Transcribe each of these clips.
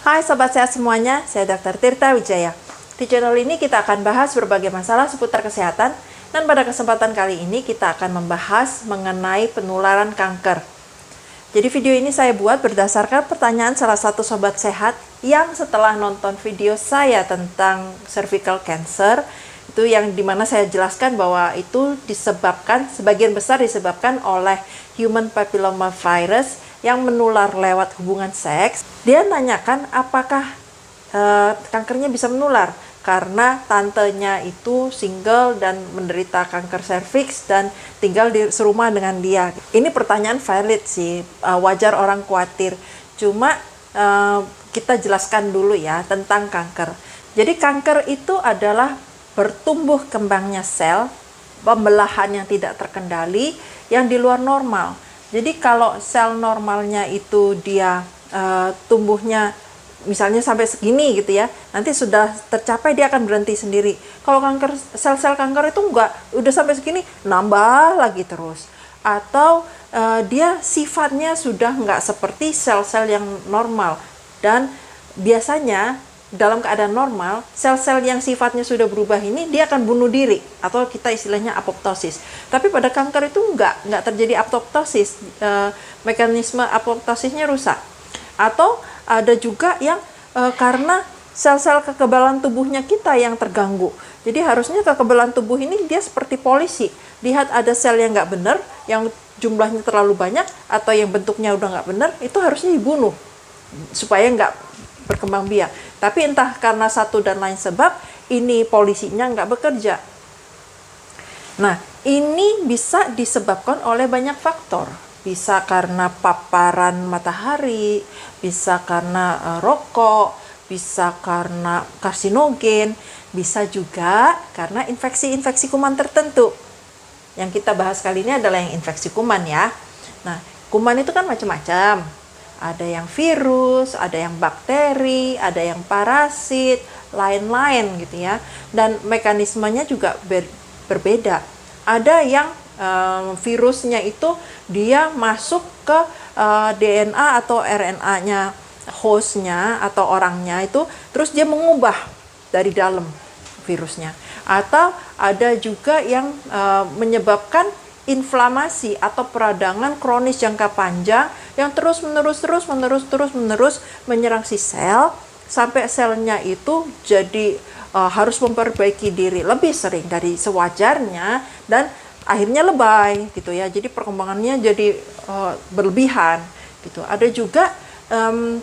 Hai Sobat Sehat semuanya, saya Dr. Tirta Wijaya. Di channel ini kita akan bahas berbagai masalah seputar kesehatan, dan pada kesempatan kali ini kita akan membahas mengenai penularan kanker. Jadi video ini saya buat berdasarkan pertanyaan salah satu Sobat Sehat yang setelah nonton video saya tentang cervical cancer, itu yang dimana saya jelaskan bahwa itu disebabkan, sebagian besar disebabkan oleh human papilloma virus yang menular lewat hubungan seks. Dia nanyakan apakah kankernya bisa menular karena tantenya itu single dan menderita kanker serviks dan tinggal di serumah dengan dia. Ini pertanyaan valid sih, wajar orang khawatir. Cuma kita jelaskan dulu ya tentang kanker. Jadi kanker itu adalah bertumbuh kembangnya sel, pembelahan yang tidak terkendali, yang di luar normal. Jadi kalau sel normalnya itu dia tumbuhnya misalnya sampai segini gitu ya, nanti sudah tercapai dia akan berhenti sendiri. Kalau kanker, sel-sel kanker itu enggak, udah sampai segini nambah lagi terus. Atau dia sifatnya sudah enggak seperti sel-sel yang normal, dan biasanya dalam keadaan normal, sel-sel yang sifatnya sudah berubah ini dia akan bunuh diri atau kita istilahnya apoptosis. Tapi pada kanker itu enggak terjadi apoptosis, mekanisme apoptosisnya rusak. Atau ada juga yang karena sel-sel kekebalan tubuhnya kita yang terganggu. Jadi harusnya kekebalan tubuh ini dia seperti polisi. Lihat ada sel yang nggak benar, yang jumlahnya terlalu banyak atau yang bentuknya udah nggak benar, itu harusnya dibunuh supaya nggak berkembang biak. Tapi entah karena satu dan lain sebab ini polisinya nggak bekerja. Nah, ini bisa disebabkan oleh banyak faktor. Bisa karena paparan matahari, bisa karena rokok, bisa karena karsinogen, bisa juga karena infeksi-infeksi kuman tertentu. Yang kita bahas kali ini adalah yang infeksi kuman ya. Nah, kuman itu kan macam-macam. Ada yang virus, ada yang bakteri, ada yang parasit, lain-lain gitu ya. Dan mekanismenya juga berbeda. Ada yang virusnya itu dia masuk ke DNA atau RNA-nya hostnya atau orangnya itu, terus dia mengubah dari dalam virusnya. Atau ada juga yang menyebabkan inflamasi atau peradangan kronis jangka panjang yang terus menerus menyerang si sel sampai selnya itu jadi harus memperbaiki diri lebih sering dari sewajarnya dan akhirnya lebay gitu ya. Jadi perkembangannya jadi berlebihan gitu. Ada juga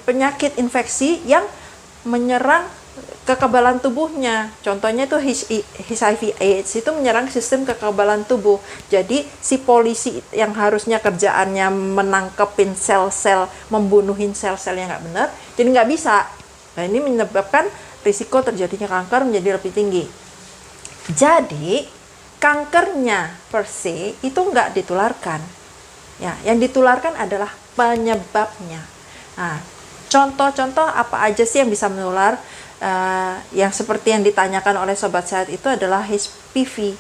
penyakit infeksi yang menyerang kekebalan tubuhnya. Contohnya itu HIV/AIDS itu menyerang sistem kekebalan tubuh. Jadi si polisi yang harusnya kerjaannya menangkepin sel-sel, membunuhin sel-sel yang nggak benar, jadi nggak bisa. Nah, ini menyebabkan risiko terjadinya kanker menjadi lebih tinggi. Jadi kankernya per se itu nggak ditularkan. Ya, yang ditularkan adalah penyebabnya. Nah, contoh-contoh apa aja sih yang bisa menular? Yang seperti yang ditanyakan oleh Sobat Sehat itu adalah HPV,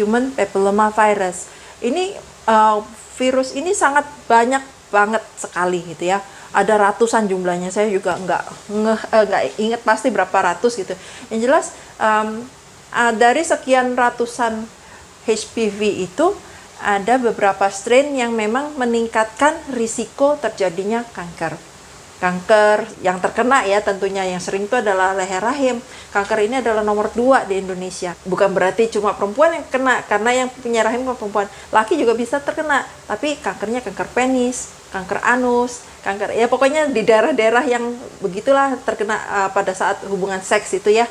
Human Papilloma Virus. Ini virus ini sangat banyak banget sekali gitu ya. Ada ratusan jumlahnya, saya juga nggak ingat pasti berapa ratus gitu. Yang jelas dari sekian ratusan HPV itu ada beberapa strain yang memang meningkatkan risiko terjadinya kanker. Kanker yang terkena ya tentunya yang sering itu adalah leher rahim. Kanker ini adalah nomor 2 di Indonesia. Bukan berarti cuma perempuan yang kena, karena yang punya rahim bukan perempuan. Laki juga bisa terkena, tapi kankernya kanker penis, kanker anus, kanker ya pokoknya di daerah-daerah yang begitulah terkena pada saat hubungan seks itu ya.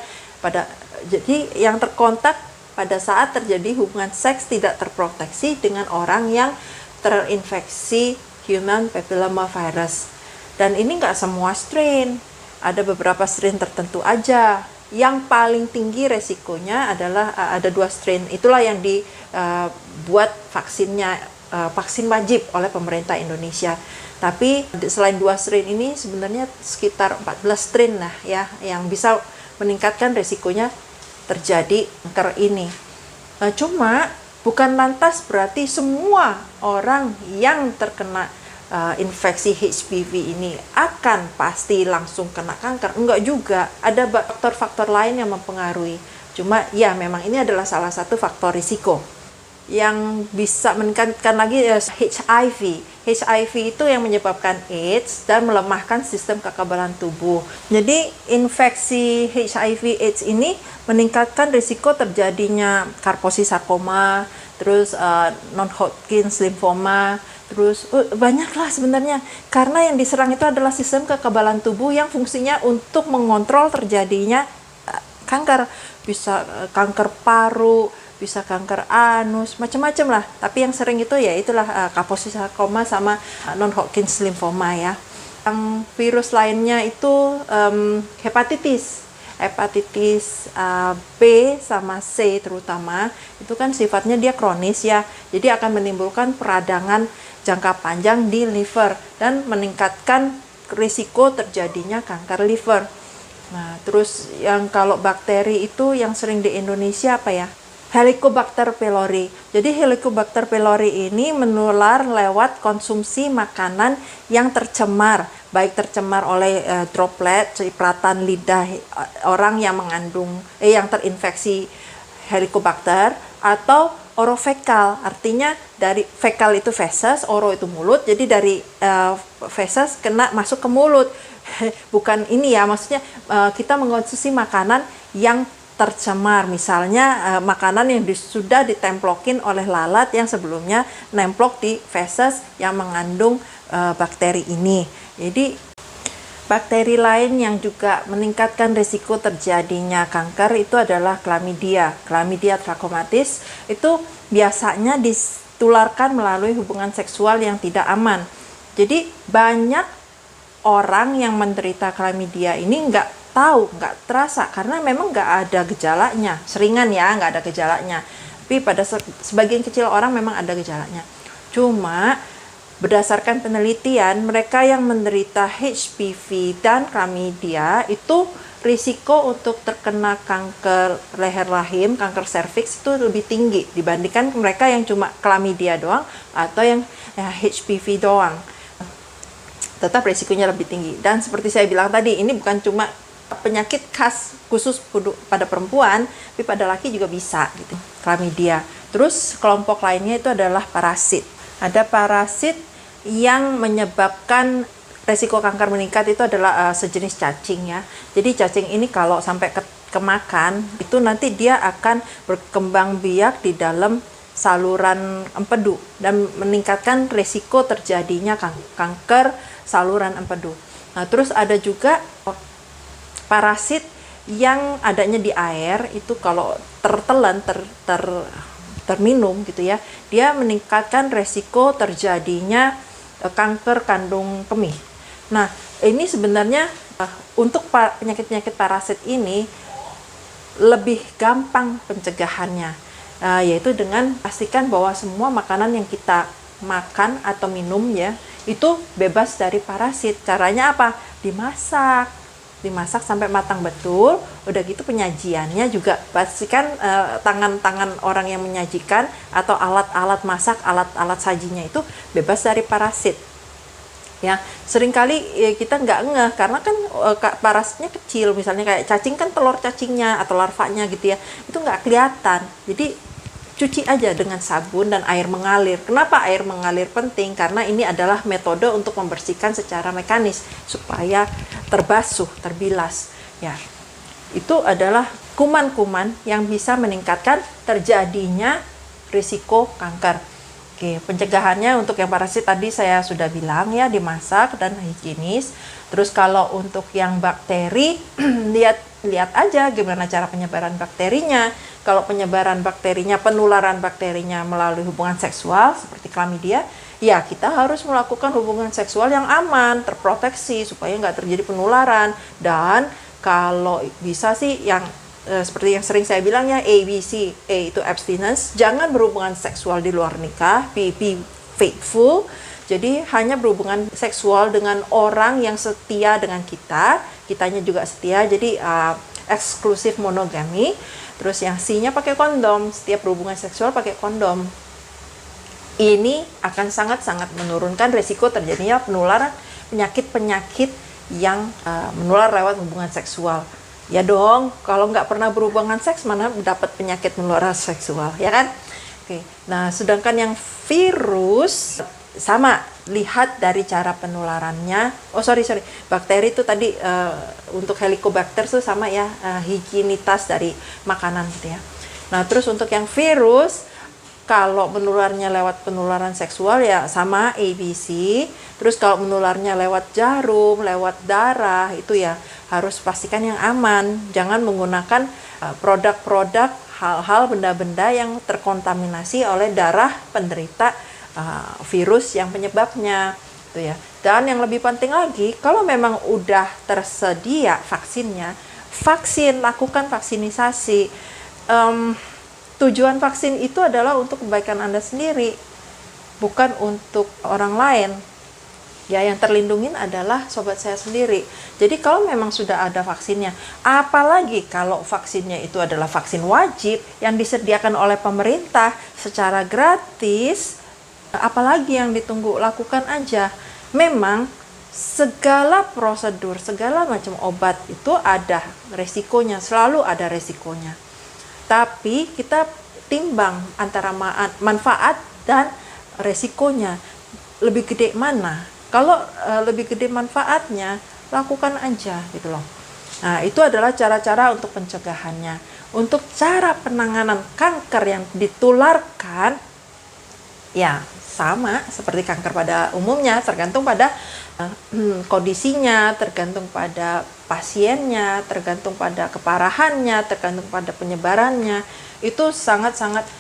Jadi yang terkontak pada saat terjadi hubungan seks tidak terproteksi dengan orang yang terinfeksi human papilloma virus. Dan ini nggak semua strain, ada beberapa strain tertentu aja. Yang paling tinggi resikonya adalah ada 2 strain, itulah yang dibuat vaksinnya, vaksin wajib oleh pemerintah Indonesia. Tapi selain 2 strain ini sebenarnya sekitar 14 strain lah ya, yang bisa meningkatkan resikonya terjadi kanker ini. Cuma bukan lantas berarti semua orang yang terkena infeksi HPV ini akan pasti langsung kena kanker? Enggak juga, ada faktor-faktor lain yang mempengaruhi. Cuma ya memang ini adalah salah satu faktor risiko. Yang bisa meningkatkan lagi HIV. HIV itu yang menyebabkan AIDS dan melemahkan sistem kekebalan tubuh. Jadi infeksi HIV AIDS ini meningkatkan risiko terjadinya Kaposi sarkoma, terus non-Hodgkin lymphoma, terus banyaklah sebenarnya. Karena yang diserang itu adalah sistem kekebalan tubuh yang fungsinya untuk mengontrol terjadinya kanker. Bisa kanker paru, bisa kanker anus, macam-macam lah. Tapi yang sering itu ya itulah Kaposi sarkoma sama non-Hodgkin lymphoma ya. Yang virus lainnya itu hepatitis B sama C terutama, itu kan sifatnya dia kronis ya. Jadi akan menimbulkan peradangan jangka panjang di liver dan meningkatkan risiko terjadinya kanker liver. Nah, terus yang kalau bakteri itu yang sering di Indonesia apa ya? Helicobacter pylori. Jadi Helicobacter pylori ini menular lewat konsumsi makanan yang tercemar, baik tercemar oleh droplet, cipratan lidah orang yang mengandung yang terinfeksi Helicobacter, atau orofekal. Artinya dari fekal itu feses, oro itu mulut. Jadi dari feses kena masuk ke mulut. Bukan ini ya, maksudnya kita mengkonsumsi makanan yang tercemar, misalnya makanan yang sudah ditemplokin oleh lalat yang sebelumnya nemplok di feses yang mengandung bakteri ini. Jadi bakteri lain yang juga meningkatkan risiko terjadinya kanker itu adalah Chlamydia trachomatis. Itu biasanya ditularkan melalui hubungan seksual yang tidak aman. Jadi banyak orang yang menderita Chlamydia ini nggak tahu, nggak terasa, karena memang nggak ada gejalanya, seringan ya, nggak ada gejalanya. Tapi pada sebagian kecil orang memang ada gejalanya. Cuma berdasarkan penelitian, mereka yang menderita HPV dan Chlamydia itu risiko untuk terkena kanker leher rahim, kanker serviks itu lebih tinggi dibandingkan mereka yang cuma Chlamydia doang atau yang HPV doang. Tetap risikonya lebih tinggi. Dan seperti saya bilang tadi, ini bukan cuma penyakit khas khusus pada perempuan, tapi pada laki juga bisa gitu, Chlamydia. Terus kelompok lainnya itu adalah parasit. Ada parasit yang menyebabkan resiko kanker meningkat, itu adalah sejenis cacing ya. Jadi cacing ini kalau sampai kemakan, itu nanti dia akan berkembang biak di dalam saluran empedu dan meningkatkan resiko terjadinya kanker saluran empedu. Nah, terus ada juga parasit yang adanya di air, itu kalau tertelan, terminum gitu ya, dia meningkatkan resiko terjadinya kanker kandung kemih. Nah, ini sebenarnya untuk penyakit-penyakit parasit ini lebih gampang pencegahannya, yaitu dengan pastikan bahwa semua makanan yang kita makan atau minum ya, itu bebas dari parasit. Caranya apa? Dimasak sampai matang betul. Udah gitu penyajiannya juga pastikan tangan-tangan orang yang menyajikan atau alat-alat masak, alat-alat sajinya itu bebas dari parasit. Ya, seringkali kita nggak ngeh karena kan parasitnya kecil, misalnya kayak cacing kan telur cacingnya atau larvanya gitu ya, itu nggak kelihatan. Jadi cuci aja dengan sabun dan air mengalir. Kenapa air mengalir penting? Karena ini adalah metode untuk membersihkan secara mekanis supaya terbasuh, terbilas. Ya, itu adalah kuman-kuman yang bisa meningkatkan terjadinya risiko kanker. Oke, pencegahannya untuk yang parasit tadi saya sudah bilang ya, dimasak dan higienis. Terus kalau untuk yang bakteri, lihat aja gimana cara penyebaran bakterinya. Kalau penyebaran bakterinya, penularan bakterinya melalui hubungan seksual seperti Chlamydia, ya kita harus melakukan hubungan seksual yang aman, terproteksi supaya nggak terjadi penularan. Dan kalau bisa sih yang seperti yang sering saya bilang ya, ABC. A itu abstinence, jangan berhubungan seksual di luar nikah. B faithful, jadi hanya berhubungan seksual dengan orang yang setia dengan kita, kitanya juga setia, jadi eksklusif monogami. Terus yang C-nya pakai kondom, setiap berhubungan seksual pakai kondom. Ini akan sangat-sangat menurunkan risiko terjadinya penularan penyakit-penyakit yang menular lewat hubungan seksual. Ya dong, kalau nggak pernah berhubungan seks mana dapat penyakit menular seksual, ya kan? Oke, nah sedangkan yang virus sama, lihat dari cara penularannya. Bakteri itu tadi untuk Helicobacter itu sama ya, higienitas dari makanan gitu ya. Nah terus untuk yang virus, kalau menularnya lewat penularan seksual ya sama ABC. Terus kalau menularnya lewat jarum, lewat darah, itu ya harus pastikan yang aman. Jangan menggunakan produk-produk, hal-hal, benda-benda yang terkontaminasi oleh darah penderita virus yang penyebabnya. Itu ya. Dan yang lebih penting lagi, kalau memang udah tersedia vaksinnya, lakukan vaksinisasi. Tujuan vaksin itu adalah untuk kebaikan Anda sendiri, bukan untuk orang lain. Ya, yang terlindungin adalah sobat saya sendiri. Jadi kalau memang sudah ada vaksinnya, apalagi kalau vaksinnya itu adalah vaksin wajib yang disediakan oleh pemerintah secara gratis, apalagi yang ditunggu, lakukan aja. Memang segala prosedur, segala macam obat itu ada resikonya, selalu ada resikonya. Tapi kita timbang antara manfaat dan resikonya, lebih gede mana. Kalau lebih gede manfaatnya, lakukan aja gitu loh. Nah, itu adalah cara-cara untuk pencegahannya. Untuk cara penanganan kanker yang ditularkan, ya sama seperti kanker pada umumnya, tergantung pada kondisinya, tergantung pada pasiennya, tergantung pada keparahannya, tergantung pada penyebarannya. Itu sangat-sangat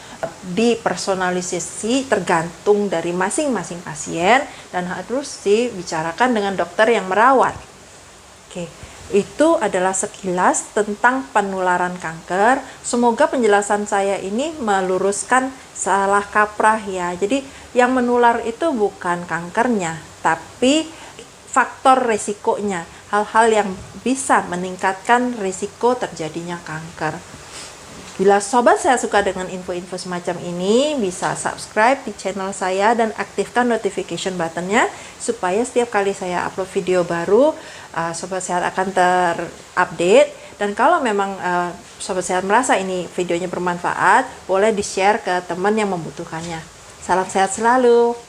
dipersonalisasi, tergantung dari masing-masing pasien dan harus dibicarakan dengan dokter yang merawat. Oke, itu adalah sekilas tentang penularan kanker. Semoga penjelasan saya ini meluruskan salah kaprah ya. Jadi yang menular itu bukan kankernya, tapi faktor resikonya, hal-hal yang bisa meningkatkan risiko terjadinya kanker. Bila sobat saya suka dengan info-info semacam ini, bisa subscribe di channel saya dan aktifkan notification buttonnya supaya setiap kali saya upload video baru, sobat sehat akan terupdate. Dan kalau memang sobat sehat merasa ini videonya bermanfaat, boleh di-share ke teman yang membutuhkannya. Salam sehat selalu.